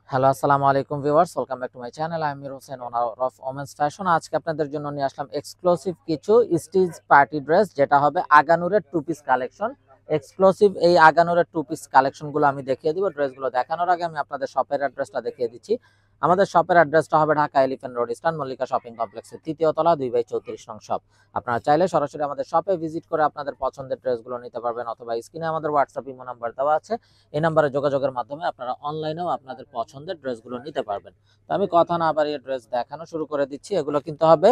Hello, আসসালামু আলাইকুম viewers, welcome back to my channel. আমি Amir Hossain, owner of women's fashion. আজকে আপনাদের জন্য নিয়ে আসলাম এক্সক্লুসিভ কিছু স্টিচ পার্টি ড্রেস, যেটা হবে আগানুরের টু পিস কালেকশন। এক্সক্লুসিভ এই আগানুরের টু পিস কালেকশনগুলো আমি দেখিয়ে দিব। ড্রেসগুলো দেখানোর আগে আমি আপনাদের শপের অ্যাড্রেসটা দেখিয়ে দিচ্ছি। আমাদের শপের অ্যাড্রেসটা হবে Dhaka elephant road, eastern Mallika shopping কমপ্লেক্সের ৩য় তলা, 2/34 নং শপ। আপনারা চাইলে সরাসরি আমাদের শপে ভিজিট করে আপনাদের পছন্দের ড্রেসগুলো নিতে পারবেন, অথবা স্ক্রিনে আমাদের হোয়াটসঅ্যাপ ইমো নাম্বার দেওয়া আছে। এই নাম্বারে যোগাযোগের মাধ্যমে আপনারা অনলাইনেও আপনাদের পছন্দের ড্রেসগুলো নিতে পারবেন। তো আমি কথা না বাড়িয়ে ড্রেস দেখানো শুরু করে দিচ্ছি। এগুলো কিন্তু হবে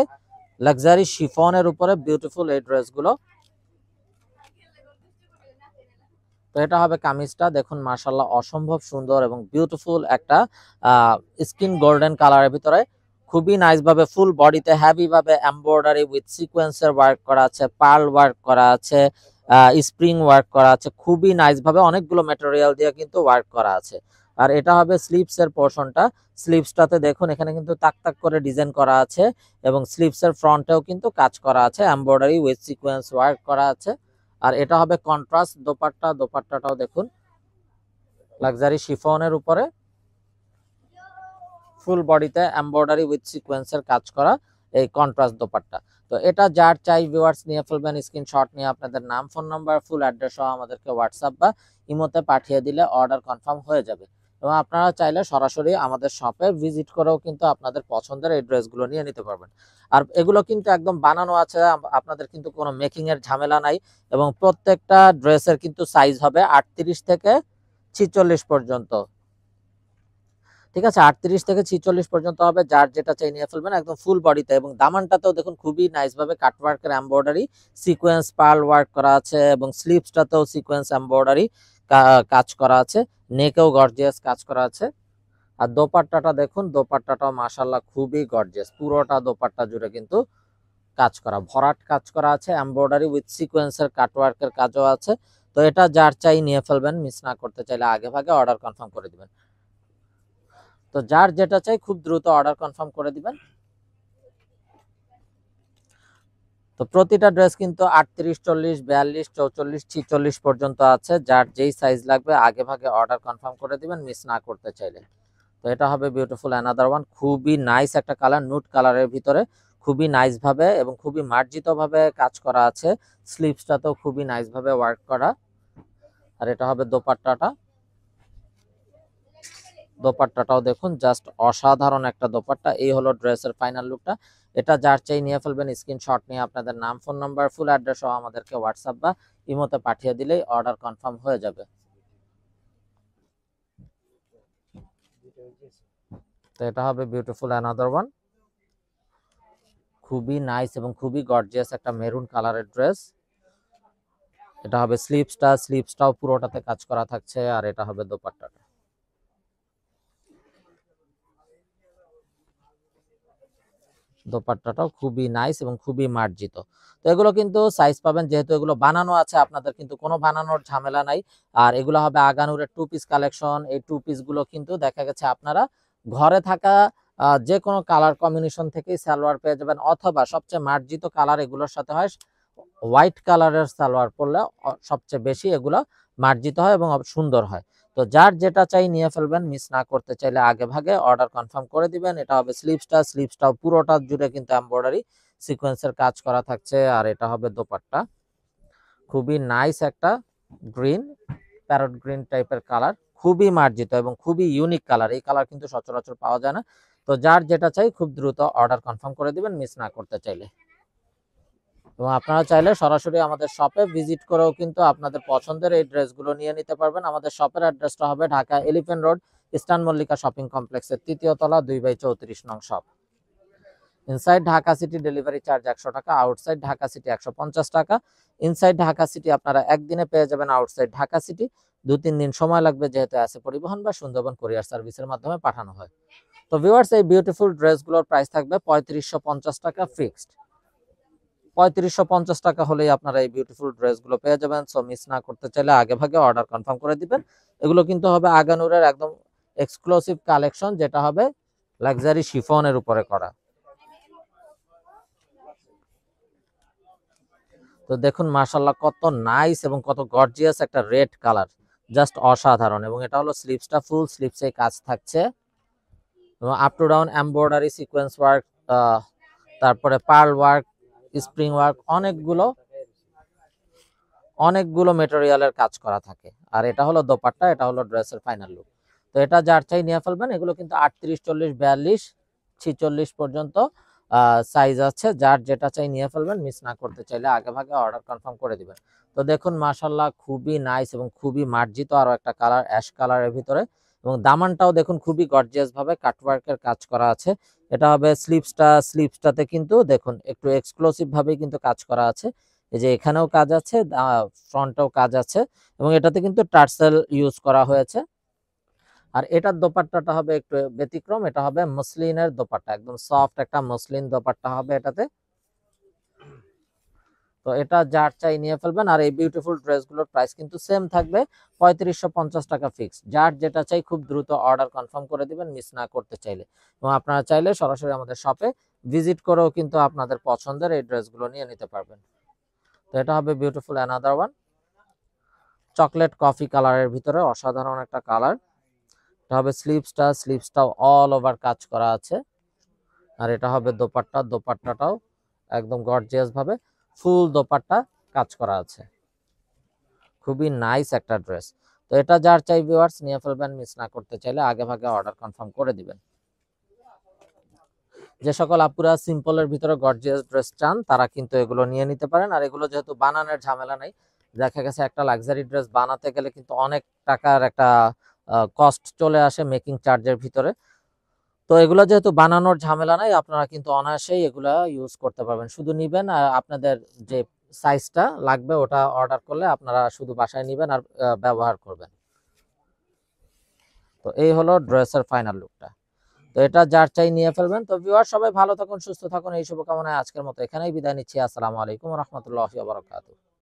লাক্সারি শিফনের উপরে বিউটিফুল এই ড্রেসগুলো। তো এটা হবে কামিজটা, দেখুন মাশাআল্লাহ অসম্ভব সুন্দর এবং বিউটিফুল একটা স্কিন গোল্ডেন কালারের ভিতরে খুবই নাইস ভাবে ফুল বডিতে হেভি ভাবে এমব্রয়ডারি উইথ সিকোয়েন্সের ওয়ার্ক করা আছে, পার্ল ওয়ার্ক করা আছে, স্প্রিং ওয়ার্ক করা আছে, খুবই নাইস ভাবে অনেকগুলো ম্যাটেরিয়াল দিয়ে কিন্তু ওয়ার্ক করা আছে। আর এটা হবে স্লিভস এর পোর্শনটা। স্লিভসটাতে দেখুন এখানে কিন্তু তাক তাক করে ডিজাইন করা আছে, এবং স্লিভস এর ফ্রন্টেও কিন্তু কাজ করা আছে, এমব্রয়ডারি উইথ সিকোয়েন্স ওয়ার্ক করা আছে। আর এটা হবে কন্ট্রাস্ট দোপাট্টা। দোপাট্টাটাও দেখুন লাক্সারি শিফনের উপরে ফুল বডিতে এমব্রয়ডারি উইথ সিকোয়েন্সের কাজ করা এই কন্ট্রাস্ট দোপাট্টা। তো এটা যার চাই ভিউয়ার্স নিয়ে ফেলবেন, স্ক্রিনশট নিয়ে আপনাদের নাম, ফোন নাম্বার, ফুল অ্যাড্রেস সহ আমাদেরকে হোয়াটসঅ্যাপ বা ইমোতে পাঠিয়ে দিলে অর্ডার কনফার্ম হয়ে যাবে। এবং আপনারা চাইলে সরাসরি আমাদের শপে ভিজিট করেও কিন্তু আপনাদের পছন্দের এই ড্রেসগুলো নিয়ে নিতে পারবেন। আর এগুলো কিন্তু একদম বানানো আছে, আপনাদের কিন্তু কোনো মেকিং এর ঝামেলা নাই। এবং প্রত্যেকটা ড্রেসের কিন্তু সাইজ হবে 38 থেকে 46 পর্যন্ত। ঠিক আছে, 38 থেকে 46 পর্যন্ত হবে, যার যেটা চাই নিয়ে ফেলবেন একদম ফুল বডিতে। এবং দামানটাতেও দেখুন খুবই নাইস ভাবে কাটওয়ার্কের এমব্রয়ডারি সিকোয়েন্স পার্ল ওয়ার্ক করা আছে, এবং স্লিভসটাতেও সিকোয়েন্স এমব্রয়ডারি কাজ করা আছে, নেকেও গর্জিয়াস কাজ করা আছে। আর দোপাট্টাটা দেখুন, দোপাট্টাটাও মাশাআল্লাহ খুবই গর্জিয়াস, পুরোটা দোপাট্টা জুড়ে কিন্তু কাজ করা, ভরাট কাজ করা আছে, এমব্রয়ডারি উইথ সিকোয়েন্সের কাটওয়ার্কের কাজও আছে। তো এটা যার চাই নিয়ে ফেলবেন, মিস না করতে চাইলে আগে ভাগে অর্ডার কনফার্ম করে দিবেন। তো যার যেটা চাই খুব দ্রুত অর্ডার কনফার্ম করে দিবেন। তো প্রতিটা ড্রেস কিন্তু 38, 40, 42, 44, 46 পর্যন্ত আছে, যার যেই সাইজ লাগবে আগে ভাগে অর্ডার কনফার্ম করে দিবেন, মিস না করতে চাইলে। তো এটা হবে বিউটিফুল অ্যানাদার ওয়ান, খুবই নাইস একটা কালার, নুট কালারের ভিতরে খুবই নাইস ভাবে এবং খুবই মার্জিত ভাবে কাজ করা আছে। স্লিভসটাতেও খুবই নাইস ভাবে ওয়ার্ক করা। আর এটা হবে দোপাট্টাটা। দোপাট্টাটাও দেখুন জাস্ট অসাধারণ একটা দোপাট্টা। এই হলো ড্রেসের ফাইনাল লুকটা। এটা যার চাই নিয়ে ফেলবেন, স্ক্রিনশট নিয়ে আপনাদের নাম, ফোন নাম্বার, ফুল অ্যাড্রেস সহ আমাদেরকে হোয়াটসঅ্যাপ বা ইমোতে পাঠিয়ে দিলেই অর্ডার কনফার্ম হয়ে যাবে। তো এটা হবে বিউটিফুল অ্যানাদার ওয়ান, খুবই নাইস এবং খুবই গর্জিয়াস একটা মেরুন কালারের ড্রেস। এটা হবে স্লিভসটাও পুরোটাতে কাজ করা থাকছে। আর এটা হবে দোপাট্টাটা। দোপাট্টাটাও খুবই নাইস এবং খুবই মার্জিত। তো এগুলো কিন্তু সাইজ পাবেন, যেহেতু এগুলো বানানো আছে, আপনাদের কিন্তু কোনো বানানোর ঝামেলা নাই। আর এগুলো হবে আগানুরের টু পিস কালেকশন। এই টু পিস গুলো কিন্তু দেখা গেছে আপনারা ঘরে থাকা যে কোনো কালার কম্বিনেশন থেকেই সালোয়ার পেয়ে যাবেন, অথবা সবচেয়ে মার্জিত কালার এগুলোর সাথে হয় হোয়াইট কালারের সালোয়ার পরলে সবচেয়ে বেশি এগুলো মার্জিত হয় এবং সুন্দর হয়। তো যার যেটা চাই নিয়ে ফেলবেন, মিস না করতে চাইলে আগে ভাগে অর্ডার কনফার্ম করে দিবেন। এটা হবে স্লিভসটাও পুরোটা জুড়ে কিন্তু এমব্রয়ডারি সিকোয়েন্সের কাজ করা থাকছে। আর এটা হবে দোপাট্টা, খুবই নাইস একটা গ্রিন, প্যারট গ্রিন টাইপের কালার, খুবই মার্জিত এবং খুবই ইউনিক কালার। এই কালার কিন্তু সচরাচর পাওয়া যায় না। তো যার যেটা চাই খুব দ্রুত অর্ডার কনফার্ম করে দিবেন, মিস না করতে চাইলে। এবং আপনারা চাইলে সরাসরি আমাদের শপে ভিজিট করেও কিন্তু আপনাদের পছন্দের এই ড্রেসগুলো নিয়ে নিতে পারবেন। আমাদের শপের অ্যাড্রেসটা হবে Dhaka elephant road, eastern Mallika shopping কমপ্লেক্সের ৩য় তলা, 2/34 নং shop. Inside Dhaka city delivery charge 100 টাকা, আউটসাইড ঢাকা সিটি 150 টাকা। ইনসাইড ঢাকা সিটি আপনারা একদিনে পেয়ে যাবেন, আউটসাইড ঢাকা সিটি 2-3 দিন সময় লাগবে, যেহেতু আছে পরিবহন বা সুন্দরবন কুরিয়ার সার্ভিসের মাধ্যমে পাঠানো হয়। তো ভিউয়ার্স, এই বিউটিফুল ড্রেসগুলোর প্রাইস থাকবে 3550 টাকা ফিক্সড। 3550 টাকা হলেই আপনারা এই বিউটিফুল ড্রেসগুলো পেয়ে যাবেন। সো মিস না করতে চাইলে আগে ভাগে অর্ডার কনফার্ম করে দিবেন। এগুলো কিন্তু হবে আগানুরের একদম এক্সক্লুসিভ কালেকশন, যেটা হবে লাক্সারি শিফনের উপরে করা। তো দেখুন মাশাআল্লাহ কত নাইস এবং কত গর্জিয়াস একটা রেড কালার, জাস্ট অসাধারণ। এবং এটা হলো স্লিভসটা, ফুল স্লিভসে কাজ থাকছে। এবং up to down embroidery sequence work, তারপরে পার্ল ওয়ার্ক, স্প্রিং ওয়ার্ক, অনেকগুলো মেটেরিয়ালের কাজ করা থাকে। আর এটা হলো দোপাট্টা, এটা হলো ড্রেসের ফাইনাল লুক। তো এটা যার চাই নিয়ে ফেলবেন। এগুলো কিন্তু 38, 40, 42, 46 পর্যন্ত সাইজ আছে। যার যেটা চাই নিয়ে ফেলবেন, মিস না করতে চাইলে আগে ভাগে অর্ডার কনফার্ম করে দিবেন। তো দেখুন মাশাআল্লাহ খুবই নাইস এবং খুবই মার্জিত আরো একটা কালার, অ্যাশ কালারের ভিতরে। এবং দামানটাও দেখুন খুবই গর্জিয়াস ভাবে কাটওয়ার্কের কাজ করা আছে। এটা হবে স্লিপসটাতে কিন্তু দেখুন একটু এক্সক্লুসিভ ভাবে কিন্তু কাজ করা আছে। এই যে এখানেও কাজ আছে, ফ্রন্টেও কাজ আছে, এবং এটাতে কিন্তু টার্সেল ইউজ করা হয়েছে। আর এটার দোপাট্টাটা হবে একটু ব্যতিক্রম, এটা হবে মসলিনের দোপাট্টা, একদম সফট একটা মসলিন দোপাট্টা হবে এটাতে। তো এটা যার চাই নিয়ে ফেলবেন। আর এই বিউটিফুল ড্রেসগুলোর প্রাইস কিন্তু সেম থাকবে, 3550 টাকা ফিক্স। যার যেটা চাই খুব দ্রুত অর্ডার কনফার্ম করে দিবেন, মিস না করতে চাইলে। এবং আপনারা চাইলে সরাসরি আমাদের শপে ভিজিট করেও কিন্তু আপনাদের পছন্দের এই ড্রেসগুলো নিয়ে নিতে পারবেন। তো এটা হবে beautiful another one, chocolate coffee কালারের ভিতরে অসাধারণ একটা কালার। এটা হবে স্লিপসটাও অল ওভার কাজ করা আছে। আর এটা হবে দোপাট্টাটাও একদম গর্জিয়াস ভাবে ফুল দোপাট্টা কাজ করা আছে। খুবই নাইস একটা ড্রেস। তো এটা যার চাই ভিউয়ার্স নিয়ে ফেলবেন, মিস না করতে চাইলে আগে ভাগে অর্ডার কনফার্ম করে দিবেন। যে সকল আপুরা সিম্পলের ভিতরে গর্জিয়াস ড্রেস চান তারা কিন্তু এগুলো নিয়ে নিতে পারেন। আর এগুলো যেহেতু বানানোর ঝামেলা নাই, দেখা গেছে একটা লাক্সারি ড্রেস বানাতে গেলে কিন্তু অনেক টাকার একটা কস্ট চলে আসে মেকিং চার্জের ভিতরে। তো এগুলো যেহেতু বানানোর ঝামেলা নাই, আপনারা কিন্তু অনায়াসেই এগুলা ইউজ করতে পারবেন। শুধু নিবেন আর আপনাদের যে সাইজটা লাগবে ওটা অর্ডার করলে আপনারা শুধু বাসায় নিবেন আর ব্যবহার করবেন। তো এই হলো ড্রেসের ফাইনাল লুকটা। তো এটা যার চাই নিয়ে ফেলবেন। তো ভিউয়ার সবাই ভালো থাকুন, সুস্থ থাকুন, এই শুভকামনায় আজকের মতো এখানেই বিদায় নিচ্ছি। আসসালামু আলাইকুম ওয়া রাহমাতুল্লাহি ওয়া বারাকাতুহু।